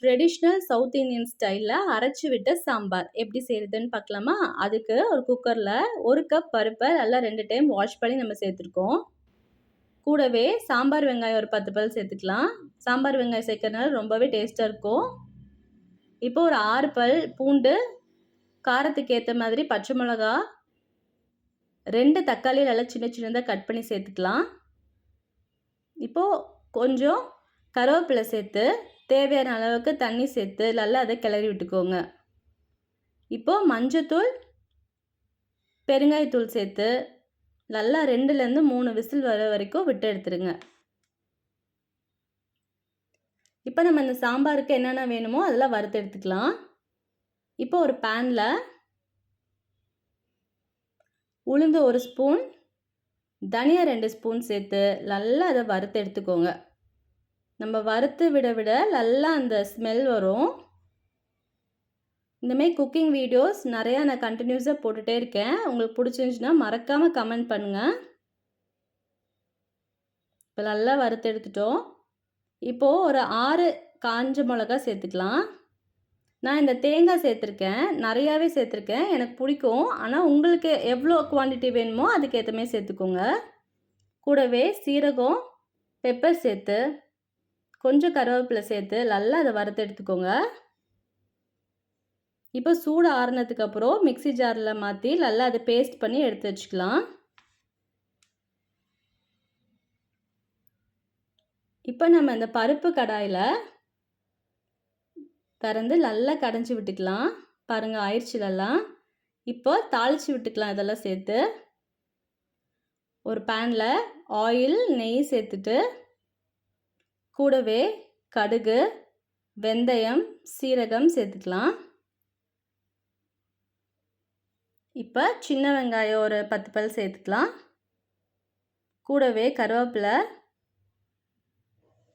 Traditional south Indian ஸ்டைலில் அரைச்சி விட்ட சாம்பார் எப்படி செய்கிறதுன்னு பார்க்கலாமா? அதுக்கு ஒரு குக்கரில் 1 கப் பருப்பை நல்லா 2 டைம் வாஷ் பண்ணி நம்ம சேர்த்துருக்கோம். கூடவே சாம்பார் வெங்காயம் ஒரு 10 பல் சேர்த்துக்கலாம். சாம்பார் வெங்காயம் சேர்க்கறதுனால ரொம்பவே டேஸ்ட்டாக இருக்கும். இப்போ ஒரு 6 பல் பூண்டு, காரத்துக்கு ஏற்ற மாதிரி பச்சை மிளகா, 2 தக்காளி நல்லா சின்ன சின்னதாக கட் பண்ணி சேர்த்துக்கலாம். இப்போது கொஞ்சம் கருவேப்பிலை சேர்த்து தேவையான அளவுக்கு தண்ணி சேர்த்து நல்லா அதை கிளறி விட்டுக்கோங்க. இப்போது மஞ்சத்தூள், பெருங்காயத்தூள் சேர்த்து நல்லா 2லேருந்து 3 விசில் வர வரைக்கும் விட்டு எடுத்துருங்க. இப்போ நம்ம இந்த சாம்பாருக்கு என்னென்ன வேணுமோ அதெல்லாம் வறுத்து எடுத்துக்கலாம். இப்போ ஒரு பேனில் உளுந்து 1 ஸ்பூன், தனியா 2 ஸ்பூன் சேர்த்து நல்லா அதை வறுத்து எடுத்துக்கோங்க. நம்ம வறுத்து விட நல்லா அந்த ஸ்மெல் வரும். இந்தமாரி குக்கிங் வீடியோஸ் நிறையா நான் கண்டினியூஸாக போட்டுகிட்டே இருக்கேன். உங்களுக்கு பிடிச்சிருந்துச்சுன்னா மறக்காமல் கமெண்ட் பண்ணுங்கள். இப்போ நல்லா வறுத்து எடுத்துட்டோம். இப்போது ஒரு 6 காஞ்ச மிளகா சேர்த்துக்கலாம். நான் இந்த தேங்காய் சேர்த்துருக்கேன், நிறையாவே சேர்த்துருக்கேன், எனக்கு பிடிக்கும். ஆனால் உங்களுக்கு எவ்வளோ குவான்டிட்டி வேணுமோ அதுக்கேற்ற மாதிரி சேர்த்துக்கோங்க. கூடவே சீரகம், பெப்பர் சேர்த்து கொஞ்சம் கருவேப்பிலை சேர்த்து நல்லா அதை வறுத்து எடுத்துக்கோங்க. இப்போ சூடு ஆறுனதுக்கப்புறம் மிக்ஸி ஜாரில் மாற்றி நல்லா அதை பேஸ்ட் பண்ணி எடுத்து வச்சுக்கலாம். இப்போ நம்ம இந்த பருப்பு கடாயில் திறந்து நல்லா கடைஞ்சி விட்டுக்கலாம். பாருங்கள் ஆயிடுச்சுலலாம். இப்போ தாளித்து விட்டுக்கலாம். இதெல்லாம் சேர்த்து ஒரு பேனில் ஆயில், நெய் சேர்த்துட்டு கூடவே கடுகு, வெந்தயம், சீரகம் சேர்த்துக்கலாம். இப்போ சின்ன வெங்காயம் ஒரு 10 பல் சேர்த்துக்கலாம். கூடவே கருவேப்பிலை.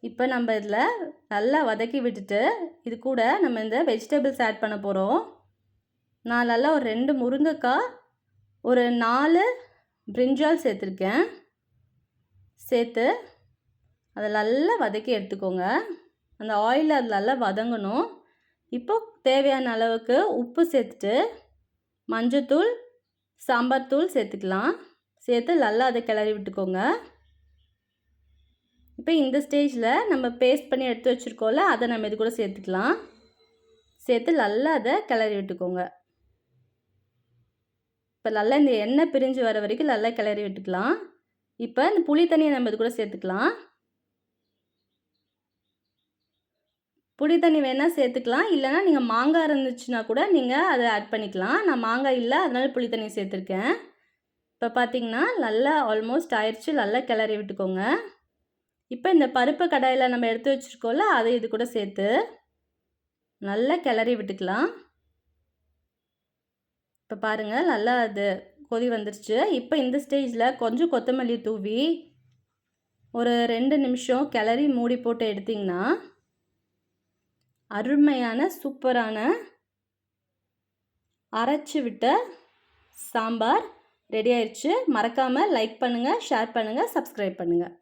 இப்போ நம்ம இதில் நல்லா வதக்கி விட்டுட்டு இது கூட நம்ம இந்த வெஜிடபிள்ஸ் ஆட் பண்ண போகிறோம். நான் நல்லா ஒரு 2 முருங்கைக்காய், ஒரு 4 பிரிஞ்சால் சேர்த்துருக்கேன். சேர்த்து அதை நல்லா வதக்கி எடுத்துக்கோங்க. அந்த ஆயிலில் அது நல்லா வதங்கணும். இப்போ தேவையான அளவுக்கு உப்பு சேர்த்துட்டு மஞ்சத்தூள், சாம்பார் தூள் சேர்த்துக்கலாம். சேர்த்து நல்லா அதை கிளறி விட்டுக்கோங்க. இப்போ இந்த ஸ்டேஜில் நம்ம பேஸ்ட் பண்ணி எடுத்து வச்சுருக்கோம்ல, அதை நம்ம இது கூட சேர்த்துக்கலாம். சேர்த்து நல்லா அதை கிளறி விட்டுக்கோங்க. இப்போ நல்லா இந்த எண்ணெய் பிரிஞ்சு வர வரைக்கும் நல்லா கிளறி விட்டுக்கலாம். இப்போ இந்த புளி தண்ணியை நம்ம இது கூட சேர்த்துக்கலாம். புளி தண்ணி வேணால் சேர்த்துக்கலாம், இல்லைனா நீங்கள் மாங்காய் இருந்துச்சுன்னா கூட நீங்கள் அதை ஆட் பண்ணிக்கலாம். நான் மாங்காய் இல்லை, அதனால புளி தண்ணி சேர்த்துருக்கேன். இப்போ பார்த்திங்கன்னா நல்லா ஆல்மோஸ்ட் ஆயிடுச்சு. நல்லா கிளறி விட்டுக்கோங்க. இப்போ இந்த பருப்பு கடாயில் நம்ம எடுத்து வச்சுருக்கோம்ல, அதை இது கூட சேர்த்து நல்லா கிளறி விட்டுக்கலாம். இப்போ பாருங்கள் நல்லா அது கொதி வந்துருச்சு. இப்போ இந்த ஸ்டேஜில் கொஞ்சம் கொத்தமல்லி தூவி ஒரு 2 நிமிஷம் கிளறி மூடி போட்டு எடுத்திங்கன்னா அருமையான சூப்பரான அரைச்சி விட்ட சாம்பார் ரெடி ஆயிடுச்சு. மறக்காமல் லைக் பண்ணுங்கள், ஷேர் பண்ணுங்கள், சப்ஸ்கிரைப் பண்ணுங்கள்.